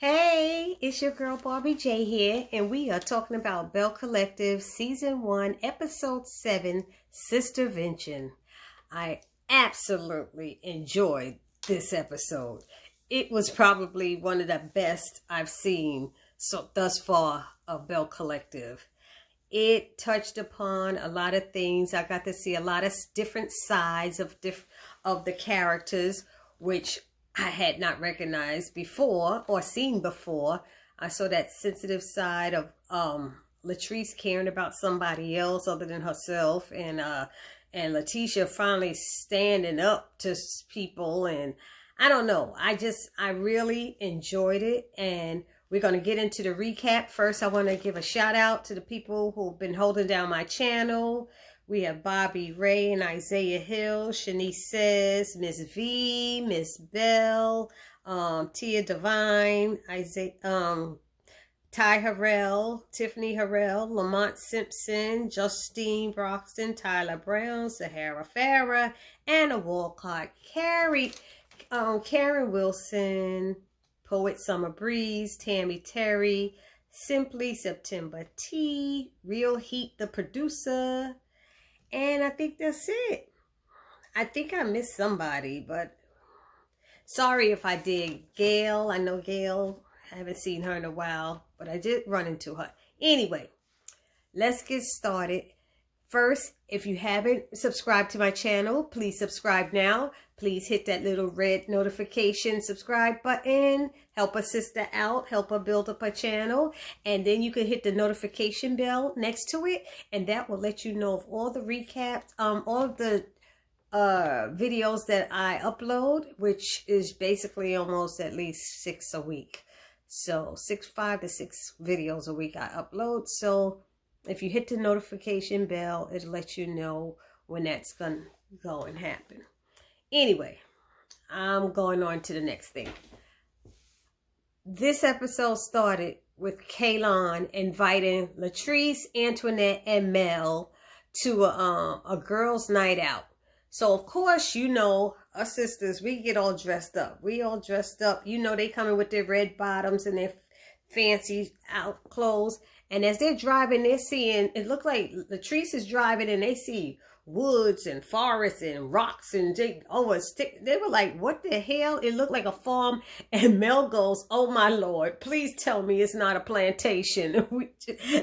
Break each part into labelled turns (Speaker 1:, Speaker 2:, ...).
Speaker 1: Hey, it's your girl Barbie J here, and we are talking about Belle Collective Season 1, Episode 7, Sistervention. I absolutely enjoyed this episode. It was probably one of the best I've seen thus far of Belle Collective. It touched upon a lot of things. I got to see a lot of different sides of the characters, which I had not recognized before or seen before. I saw that sensitive side of Latrice caring about somebody else other than herself, and Letitia finally standing up to people. And I don't know, I really enjoyed it, and we're going to get into the recap. First, I want to give a shout out to the people who've been holding down my channel. We have Bobby Ray and Isaiah Hill, Shanice Says, Miss V, Miss Belle, Tia Divine, Isaiah, Ty Harrell, Tiffany Harrell, Lamont Simpson, Justine Broxton, Tyler Brown, Sahara Farah, Anna Walcott, Karen Wilson, Poet Summer Breeze, Tammy Terry, Simply September T, Real Heat the producer, and I think that's it. I think I missed somebody, but sorry if I did. Gail, I know Gail. I haven't seen her in a while, but I did run into her. Anyway, let's get started. First, if you haven't subscribed to my channel, please subscribe now. Please hit that little red notification subscribe button. Help a sister out. Help her build up a channel. And then you can hit the notification bell next to it. And that will let you know of all the recaps, all of the videos that I upload, which is basically almost at least 6 a week. So 5 to 6 videos a week I upload. So if you hit the notification bell, it'll let you know when that's going to go and happen. Anyway, I'm going on to the next thing. This episode started with Kaylon inviting Latrice, Antoinette, and Mel to a girls' night out. So, of course, you know, us sisters, we get all dressed up. We all dressed up. You know, they coming with their red bottoms and their fancy out clothes. And as they're driving, they're seeing, it looked like Latrice is driving and they see woods and forests and rocks and they were like, what the hell? It looked like a farm. And Mel goes, oh my Lord, please tell me it's not a plantation.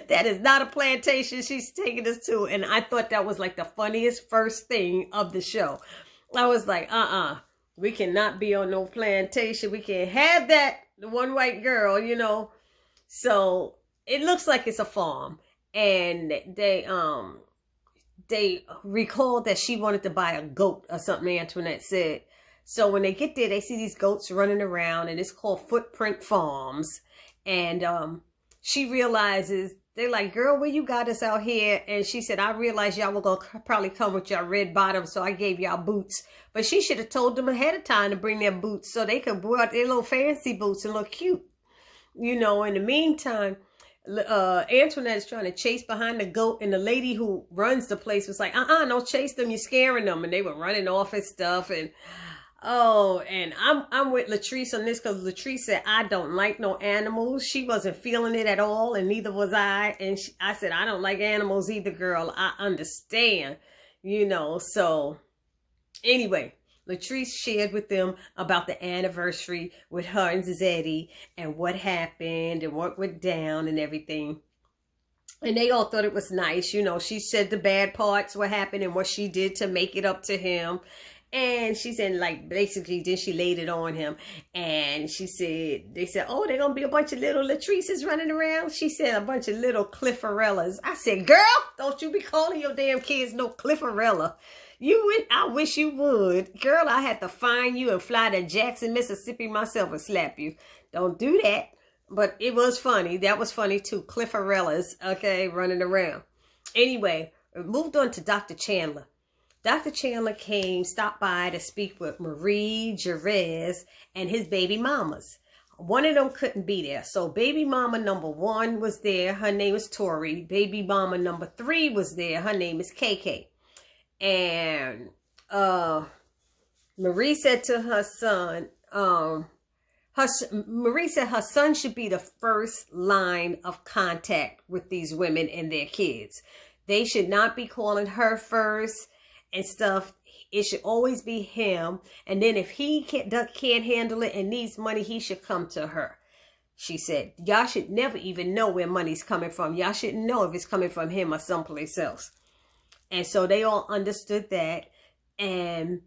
Speaker 1: That is not a plantation she's taking us to. And I thought that was like the funniest first thing of the show. I was like, we cannot be on no plantation. We can't have that. The one white girl, you know. So it looks like it's a farm, and they recalled that she wanted to buy a goat or something, Antoinette said. So when they get there, they see these goats running around, and it's called Footprint Farms. And she realizes, they're like, girl, where you got us out here? And she said, I realized y'all were going to probably come with your red bottoms, so I gave y'all boots. But she should have told them ahead of time to bring their boots so they could wear their little fancy boots and look cute. You know, in the meantime, Antoinette is trying to chase behind the goat, and the lady who runs the place was like, don't chase them, you're scaring them. And they were running off and stuff. And and I'm with Latrice on this, because Latrice said, I don't like no animals. She wasn't feeling it at all, and neither was I. And I said, I don't like animals either, girl. I understand, you know. So anyway, Latrice shared with them about the anniversary with her and Zeddy and what happened and what went down and everything. And they all thought it was nice. You know, she said the bad parts, what happened and what she did to make it up to him. And she said, like, basically, then she laid it on him. And she said, they said, oh, they're going to be a bunch of little Latrices running around. She said, a bunch of little Clifforellas. I said, girl, don't you be calling your damn kids no Clifforella. I wish you would. Girl, I had to find you and fly to Jackson, Mississippi myself and slap you. Don't do that. But it was funny. That was funny too. Clifforellas, okay, running around. Anyway, moved on to Dr. Chandler. Dr. Chandler stopped by to speak with Marie, Jerez, and his baby mamas. One of them couldn't be there. So baby mama number 1 was there. Her name is Tori. Baby mama number 3 was there. Her name is KK. And Marie said to her son, Marie said her son should be the first line of contact with these women and their kids. They should not be calling her first and stuff. It should always be him. And then if he can't handle it and needs money, he should come to her. She said, y'all should never even know where money's coming from. Y'all shouldn't know if it's coming from him or someplace else. And so they all understood that. And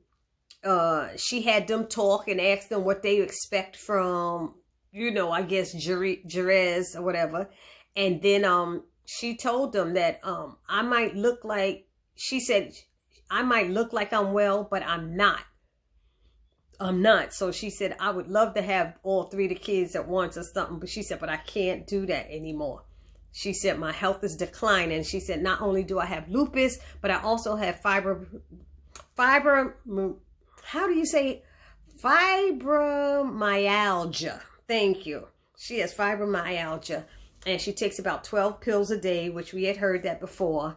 Speaker 1: she had them talk and ask them what they expect from, I guess Jerez or whatever. And then she told them that I might look like, she said, I might look like I'm well, but I'm not. I'm not. So she said, I would love to have all 3 of the kids at once or something. But she said, but I can't do that anymore. She said, my health is declining. She said, not only do I have lupus, but I also have how do you say fibromyalgia. Thank you. She has fibromyalgia. And she takes about 12 pills a day, which we had heard that before.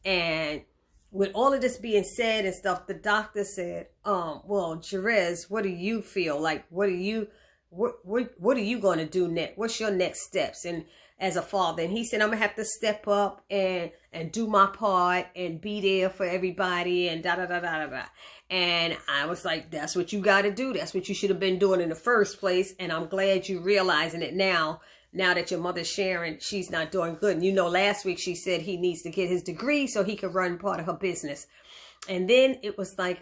Speaker 1: And with all of this being said and stuff, the doctor said, well, Jerez, what do you feel like? What are you going to do next? What's your next steps? And as a father, and he said, I'm gonna have to step up and do my part and be there for everybody and da da da da da. And I was like, that's what you got to do. That's what you should have been doing in the first place. And I'm glad you're realizing it now that your mother's sharing, she's not doing good. And last week she said he needs to get his degree so he could run part of her business. And then it was like,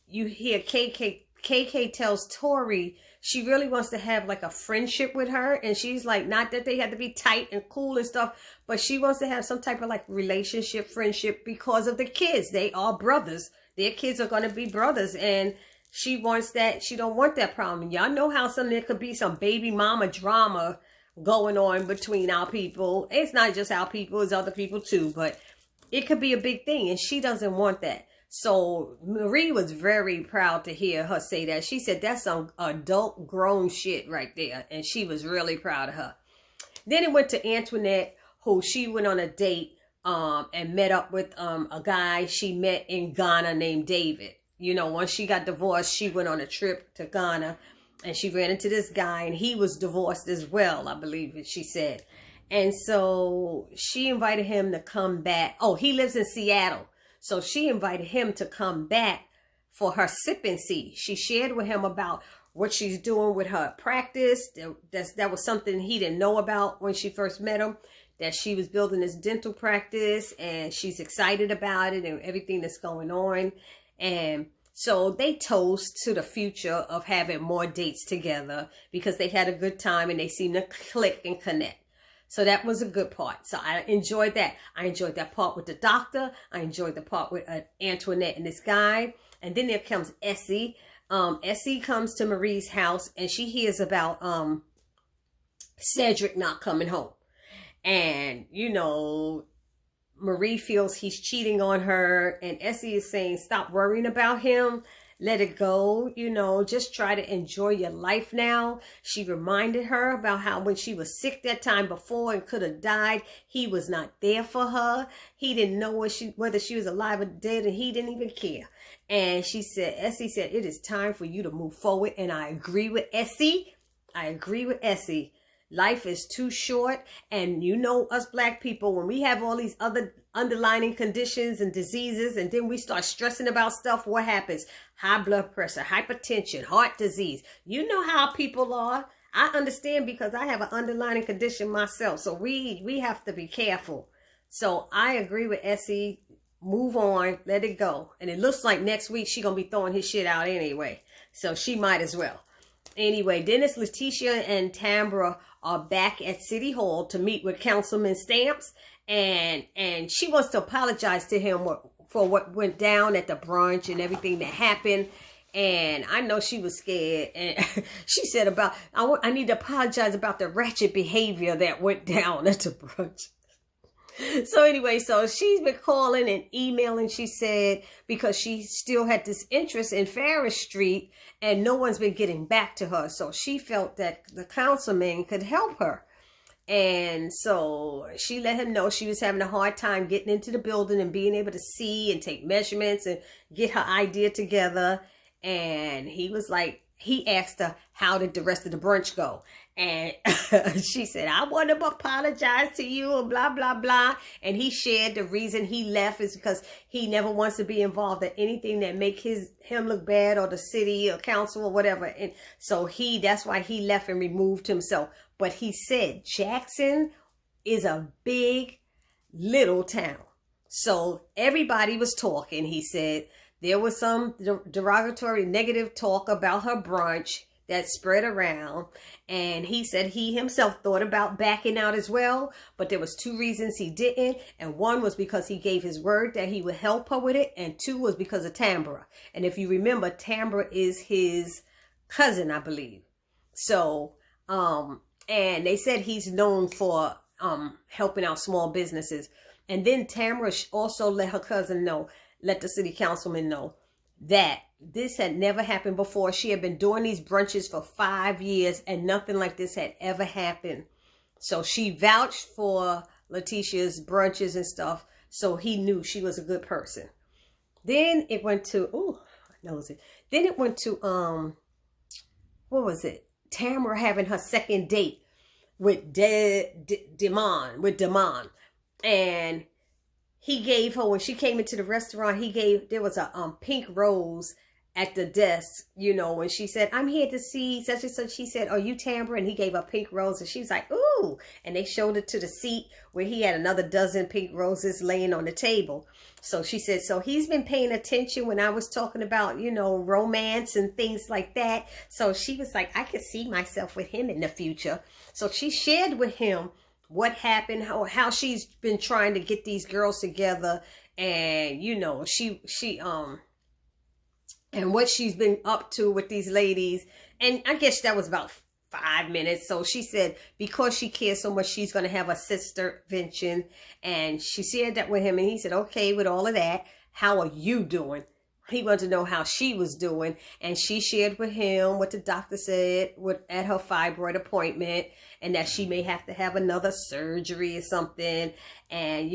Speaker 1: you hear KK tells Tori she really wants to have like a friendship with her. And she's like, not that they have to be tight and cool and stuff, but she wants to have some type of like relationship, friendship because of the kids. They are brothers. Their kids are going to be brothers. And she wants that. She don't want that problem. Y'all know how there could be some baby mama drama going on between our people. It's not just our people, it's other people too, but it could be a big thing. And she doesn't want that. So Marie was very proud to hear her say that. She said, that's some adult grown shit right there. And she was really proud of her. Then it went to Antoinette, who she went on a date and met up with a guy she met in Ghana named David. Once she got divorced, she went on a trip to Ghana and she ran into this guy and he was divorced as well, I believe she said. And so she invited him to come back. Oh, he lives in Seattle. So she invited him to come back for her sipping seat. She shared with him about what she's doing with her practice. That was something he didn't know about when she first met him, that she was building this dental practice and she's excited about it and everything that's going on. And so they toast to the future of having more dates together because they had a good time and they seemed to click and connect. So that was a good part. So I enjoyed that. I enjoyed that part with the doctor. I enjoyed the part with Antoinette and this guy. And then there comes Essie. Essie comes to Marie's house and she hears about Cedric not coming home. And, Marie feels he's cheating on her. And Essie is saying, stop worrying about him. Let it go, just try to enjoy your life now. She reminded her about how when she was sick that time before and could have died, he was not there for her. He didn't know whether she was alive or dead, and he didn't even care. And Essie said, it is time for you to move forward. And I agree with Essie. Life is too short. And us black people, when we have all these other underlying conditions and diseases, and then we start stressing about stuff, what happens? High blood pressure, hypertension, heart disease. You know how people are. I understand because I have an underlying condition myself. So we have to be careful. So I agree with Essie. Move on. Let it go. And it looks like next week she's going to be throwing his shit out anyway. So she might as well. Anyway, Dennis, Letitia, and Tambra are back at City Hall to meet with Councilman Stamps. And she wants to apologize to him for what went down at the brunch and everything that happened. And I know she was scared. And she said I need to apologize about the ratchet behavior that went down at the brunch. So anyway, so she's been calling and emailing, she said, because she still had this interest in Ferris Street and no one's been getting back to her. So she felt that the councilman could help her. And so she let him know she was having a hard time getting into the building and being able to see and take measurements and get her idea together. And he was like, he asked her, how did the rest of the brunch go? And she said, I want to apologize to you and blah, blah, blah. And he shared the reason he left is because he never wants to be involved in anything that make him look bad, or the city or council or whatever. And so that's why he left and removed himself. But he said Jackson is a big little town. So everybody was talking. He said there was some derogatory negative talk about her brunch that spread around. And he said he himself thought about backing out as well. But there was 2 reasons he didn't. And one was because he gave his word that he would help her with it. And 2 was because of Tambra. And if you remember, Tambra is his cousin, I believe. So, and they said he's known for helping out small businesses. And then Tamara also let her cousin know, let the city councilman know that this had never happened before. She had been doing these brunches for 5 years and nothing like this had ever happened. So she vouched for Letitia's brunches and stuff. So he knew she was a good person. Then it went to, Then it went to, what was it? Tamara having her second date with Damon. And he gave her, when she came into the restaurant, there was a pink rose at the desk, when she said, I'm here to see such and such. She said, are you Tambra? And he gave her a pink rose. And she was like, ooh. And they showed it to the seat where he had another dozen pink roses laying on the table. So she said, so he's been paying attention when I was talking about, romance and things like that. So she was like, I could see myself with him in the future. So she shared with him what happened, how she's been trying to get these girls together, and and what she's been up to with these ladies. And I guess that was about 5 minutes. So she said because she cares so much, she's going to have a Sistervention. And she shared that with him. And he said, okay, with all of that, how are you doing? He wanted to know how she was doing. And she shared with him what the doctor said at her fibroid appointment. And that she may have to have another surgery or something. And,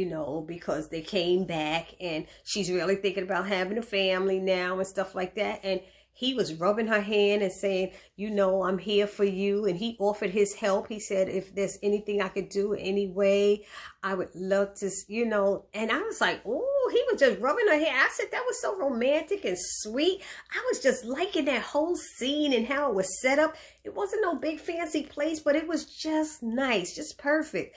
Speaker 1: because they came back. And she's really thinking about having a family now and stuff like that. And he was rubbing her hand and saying, I'm here for you. And he offered his help. He said, if there's anything I could do anyway, I would love to, And I was like, oh, he was just rubbing her hand. I said, that was so romantic and sweet. I was just liking that whole scene and how it was set up. It wasn't no big fancy place, but it was just nice, just perfect.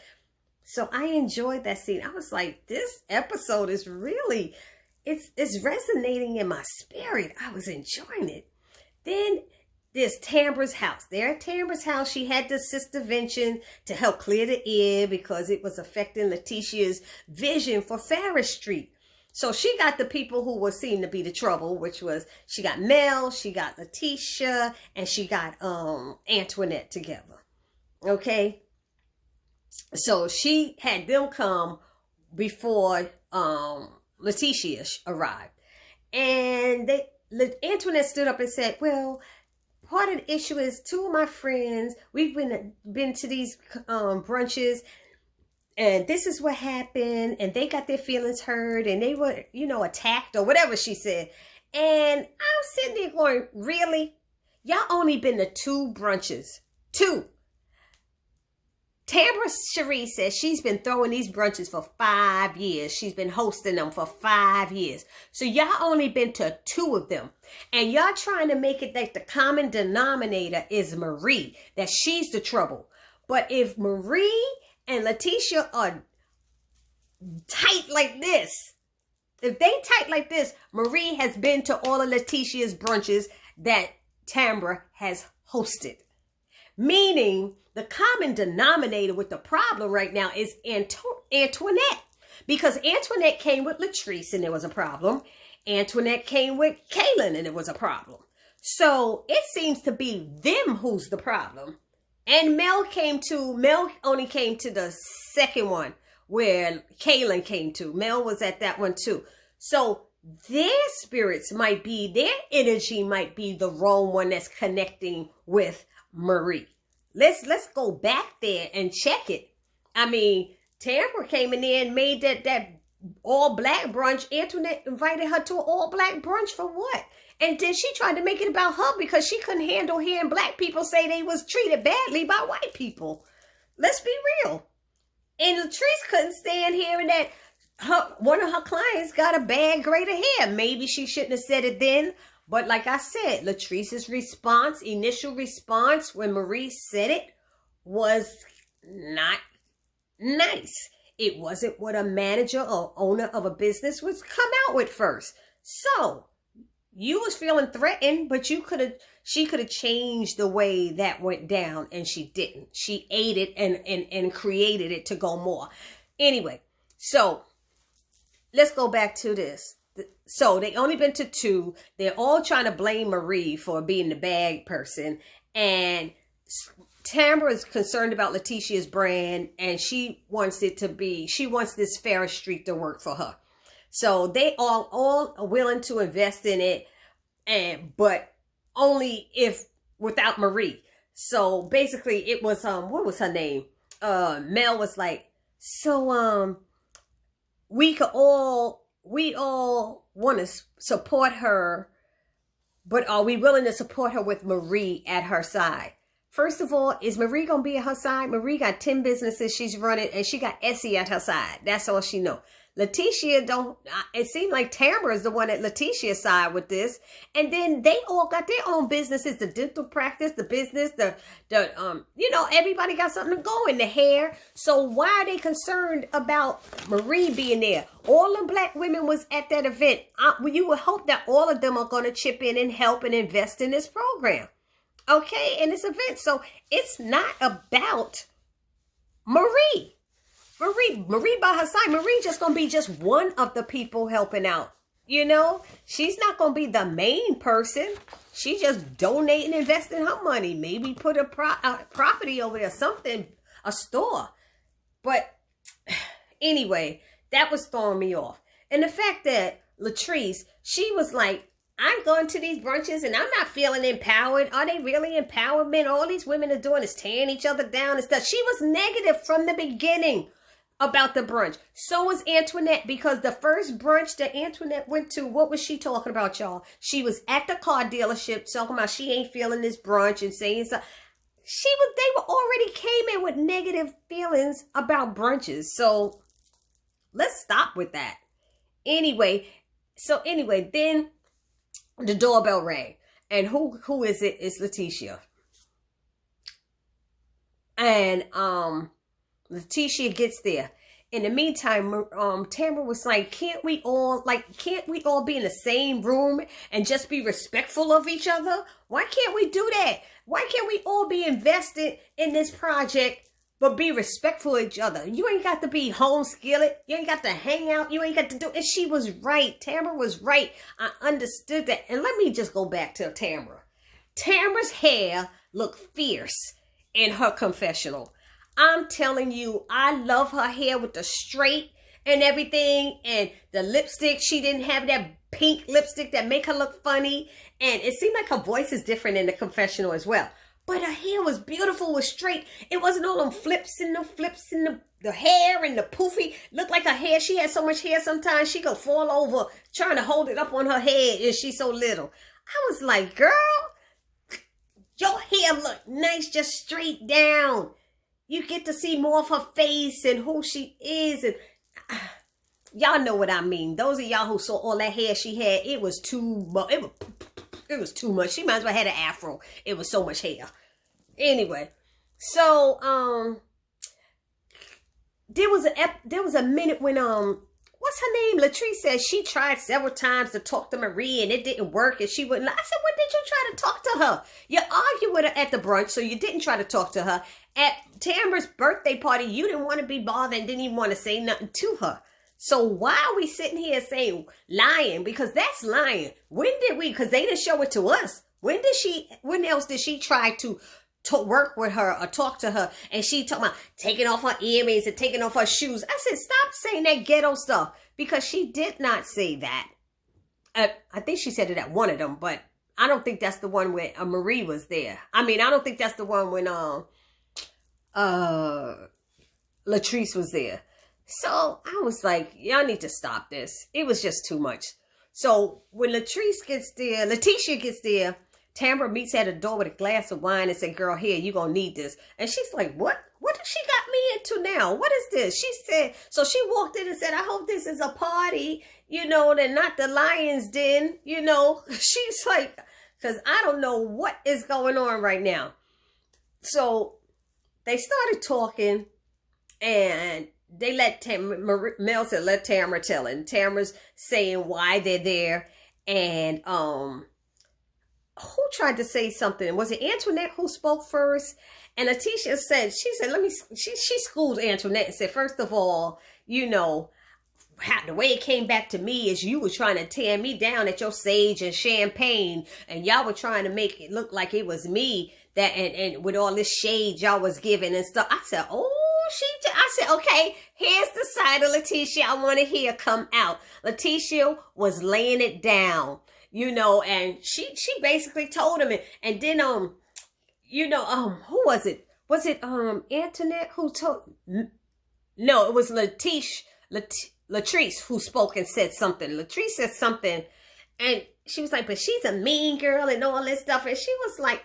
Speaker 1: So I enjoyed that scene. I was like, this episode is really... It's resonating in my spirit. I was enjoying it. Then there's Tambra's house. There at Tambra's house, she had the Sistervention to help clear the air because it was affecting Letitia's vision for Farris Street. So she got the people who were seen to be the trouble, which was she got Mel, she got Letitia, and she got Antoinette together. Okay. So she had them come before Letitia arrived. And Antoinette stood up and said, well, part of the issue is 2 of my friends, we've been to these brunches, and this is what happened, and they got their feelings hurt, and they were, attacked or whatever she said. And I'm sitting there going, really? Y'all only been to 2 brunches. 2. Tambra Cherie says she's been throwing these brunches for 5 years. She's been hosting them for 5 years. So y'all only been to 2 of them. And y'all trying to make it that the common denominator is Marie, that she's the trouble. But if Marie and Letitia are tight like this, if they tight like this, Marie has been to all of Letitia's brunches that Tambra has hosted. Meaning, the common denominator with the problem right now is Antoinette. Because Antoinette came with Latrice and there was a problem. Antoinette came with Kaylin and it was a problem. So it seems to be them who's the problem. And Mel only came to the second one where Kaylin came to. Mel was at that one too. So their spirits might be, their energy might be the wrong one that's connecting with Marie. Let's go back there and check it. I mean, Tambra came in there and made that all black brunch. Antoinette invited her to an all black brunch for what? And then she tried to make it about her because she couldn't handle hearing black people say they was treated badly by white people. Let's be real. And Latrice couldn't stand hearing that one of her clients got a bad grade of hair. Maybe she shouldn't have said it then. But like I said, Latrice's initial response when Marie said it was not nice. It wasn't what a manager or owner of a business would come out with first. So you was feeling threatened, but she could have changed the way that went down, and she didn't. She ate it and created it to go more. Anyway, so let's go back to this. So they only been to 2. They're all trying to blame Marie for being the bad person, and Tamara is concerned about Letitia's brand, and she wants this Ferris Street to work for her. So they all are willing to invest in it, but only if without Marie. So basically it was what was her name? Mel was like, so we all want to support her, but are we willing to support her with Marie at her side? First of all, is Marie going to be at her side? Marie got 10 businesses she's running, and she got Essie at her side. That's all she know. Letitia don't, it seemed like Tamara is the one at Letitia's side with this. And then they all got their own businesses, the dental practice, the business, everybody got something going, the hair. So why are they concerned about Marie being there? All the black women was at that event. You would hope that all of them are going to chip in and help and invest in this program. Okay, in this event. So it's not about Marie. Marie by her side. Marie just going to be just one of the people helping out. She's not going to be the main person. She just donating, investing her money. Maybe put a property over there, something, a store. But anyway, that was throwing me off. And the fact that Latrice, she was like, I'm going to these brunches and I'm not feeling empowered. Are they really empowerment? All these women are doing is tearing each other down and stuff. She was negative from the beginning about the brunch. So was Antoinette, because the first brunch that Antoinette went to, what was she talking about, y'all? She was at the car dealership talking about she ain't feeling this brunch and saying something. They were already came in with negative feelings about brunches. So let's stop with that. Anyway, then the doorbell rang. And who is it? It's Letitia. And Letitia gets there. In the meantime, Tamara was like, can't we all be in the same room and just be respectful of each other? Why can't we do that? Why can't we all be invested in this project but be respectful of each other? You ain't got to be home skillet. You ain't got to hang out. You ain't got to do. And she was right. Tamara was right. I understood that. And let me just go back to Tamara. Tamara's hair looked fierce in her confessional. I'm telling you, I love her hair with the straight and everything. And the lipstick, she didn't have that pink lipstick that make her look funny. And it seemed like her voice is different in the confessional as well. But her hair was beautiful, was straight. It wasn't all them flips and the hair and the poofy. Looked like her hair. She had so much hair sometimes she could fall over trying to hold it up on her head and she's so little. I was like, girl, your hair look nice, just straight down. You get to see more of her face and who she is. And y'all know what I mean. Those of y'all who saw all that hair she had, it was too much. It was too much. She might as well had an afro. It was so much hair. Anyway, so there was a minute when what's her name? Latrice said she tried several times to talk to Marie and it didn't work and she wouldn't. I said, when did you try to talk to her? You argued with her at the brunch, so you didn't try to talk to her. At Tamara's birthday party, you didn't want to be bothered and didn't even want to say nothing to her. So why are we sitting here saying lying? Because that's lying. When did we? Because they didn't show it to us. When else did she try to work with her or talk to her? And she talking about taking off her earrings and taking off her shoes. I said, stop saying that ghetto stuff. Because she did not say that. I think she said it at one of them, but I don't think that's the one where Marie was there. I mean, I don't think that's the one when Latrice was there. So I was like, y'all need to stop this. It was just too much. So when Letitia gets there, Tamara meets at the door with a glass of wine and said, girl, here, you gonna need this. And she's like, what? What did she got me into now? What is this? She said, so she walked in and said, I hope this is a party, you know, and not the lion's den, you know. She's like, because I don't know what is going on right now. So they started talking, and they let Mel said, let Tamara tell it. And Tamara's saying why they're there. And who tried to say something? Was it Antoinette who spoke first? And Letitia said, she schooled Antoinette and said, first of all, you know, the way it came back to me is you were trying to tear me down at your sage and champagne, and y'all were trying to make it look like it was me that, and with all this shade y'all was giving and stuff. I said, oh, I said, okay, here's the side of Letitia I want to hear come out. Letitia was laying it down, you know, and she basically told him, and then, you know, who was it? Was it, Antoinette who told, no, it was Latrice who spoke and said something. Latrice said something, and she was like, but she's a mean girl and all this stuff. And she was like,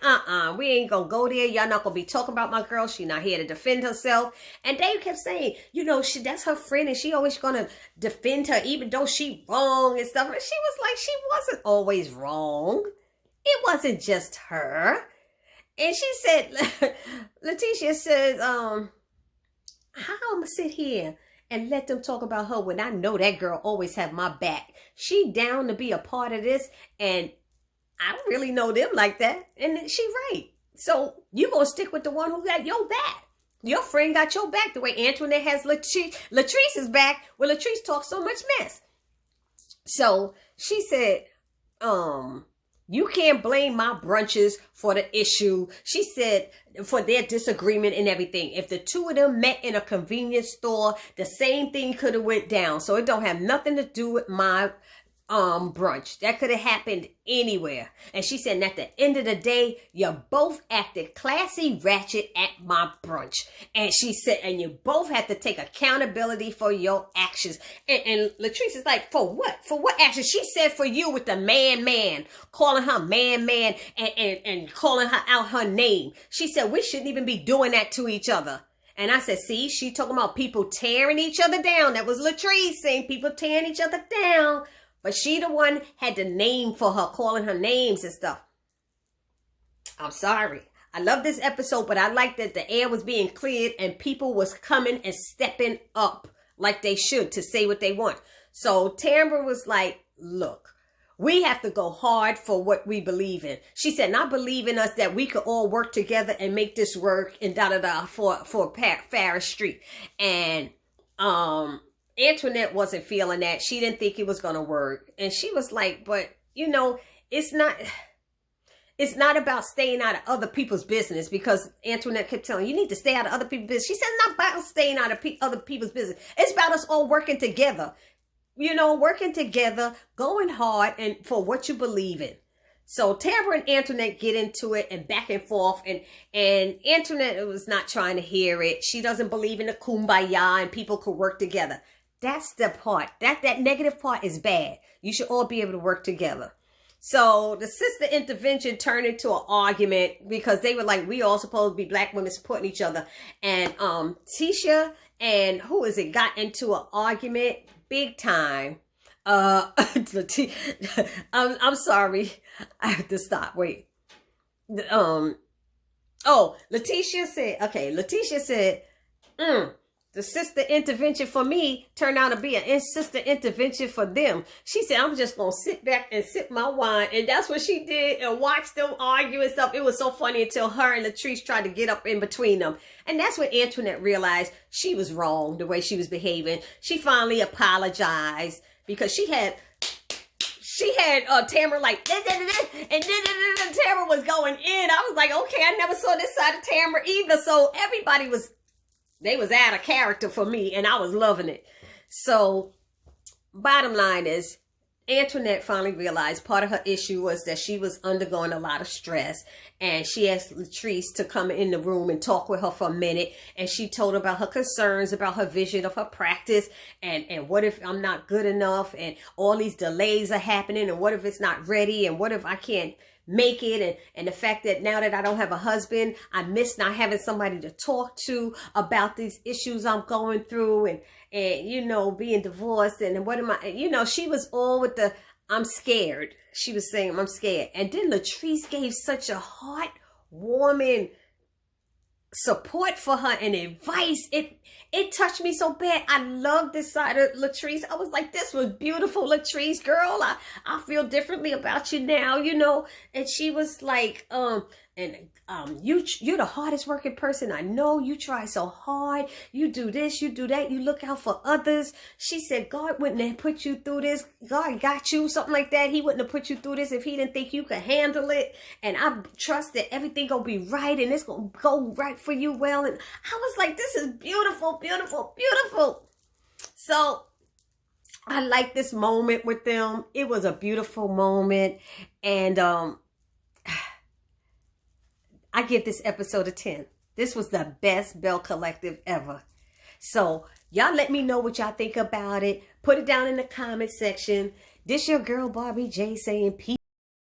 Speaker 1: we ain't gonna go there. Y'all not gonna be talking about my girl. She not here to defend herself. And Dave kept saying, you know, that's her friend and she always gonna defend her even though she wrong and stuff. And she was like, she wasn't always wrong. It wasn't just her. And she said, Letitia says, how I'm gonna sit here and let them talk about her when I know that girl always have my back. She down to be a part of this, and I don't really know them like that. And she right. So you gonna stick with the one who got your back. Your friend got your back the way Antoinette has Latrice's back when Latrice talks so much mess. So she said, you can't blame my brunches for the issue. She said, for their disagreement and everything. If the two of them met in a convenience store, the same thing could have went down. So it don't have nothing to do with my brunch. That could have happened anywhere. And she said, at the end of the day, you both acted classy ratchet at my brunch. And she said, and you both have to take accountability for your actions. And Latrice is like, for what? For what action? She said, for you with the man, calling her man, and calling her out her name. She said, we shouldn't even be doing that to each other. And I said, see, she talking about people tearing each other down. That was Latrice saying people tearing each other down. But she the one had the name for her, calling her names and stuff. I'm sorry. I love this episode, but I like that the air was being cleared and people was coming and stepping up like they should to say what they want. So Tamara was like, look, we have to go hard for what we believe in. She said, not believe in us that we could all work together and make this work and for Farris Street. And, Antoinette wasn't feeling that. She didn't think it was going to work. And she was like, but, you know, it's not about staying out of other people's business, because Antoinette kept telling you need to stay out of other people's business. She said, it's not about staying out of other people's business. It's about us all working together, you know, working together, going hard and for what you believe in. So Tamara and Antoinette get into it and back and forth, and Antoinette was not trying to hear it. She doesn't believe in the kumbaya and people could work together. That's the part. That negative part is bad. You should all be able to work together. So the sister intervention turned into an argument because they were like, we all supposed to be black women supporting each other. And Tisha and got into an argument big time. I'm sorry. I have to stop. Wait. Letitia said, the sister intervention for me turned out to be an sister intervention for them. She said, I'm just going to sit back and sip my wine. And that's what she did, and watch them argue and stuff. It was so funny until her and Latrice tried to get up in between them. And that's when Antoinette realized she was wrong, the way she was behaving. She finally apologized because she had Tamara like, and then Tamara was going in. I was like, okay, I never saw this side of Tamara either. So everybody was out of character for me, and I was loving it. So bottom line is, Antoinette finally realized part of her issue was that she was undergoing a lot of stress, and she asked Latrice to come in the room and talk with her for a minute, and she told her about her concerns about her vision of her practice, and what if I'm not good enough, and all these delays are happening, and what if it's not ready, and what if I can't make it, and the fact that now that I don't have a husband, I miss not having somebody to talk to about these issues I'm going through, and you know, being divorced, and what am I, you know, she was all with the I'm scared. She was saying I'm scared. And then Latrice gave such a heartwarming support for her and advice. It touched me so bad. I love this side of Latrice. I was like, this was beautiful, Latrice, girl. I feel differently about you now, you know. And she was like, you're the hardest working person I know. You try so hard. You do this, you do that. You look out for others. She said, God wouldn't have put you through this. God got you, something like that. He wouldn't have put you through this if he didn't think you could handle it. And I trust that everything gonna be right, and it's gonna go right for you well. And I was like, this is beautiful, beautiful, beautiful. So I like this moment with them. It was a beautiful moment. And I give this episode a 10. This was the best Belle Collective ever. So y'all let me know what y'all think about it. Put it down in the comment section. This your girl Barbie J saying peace.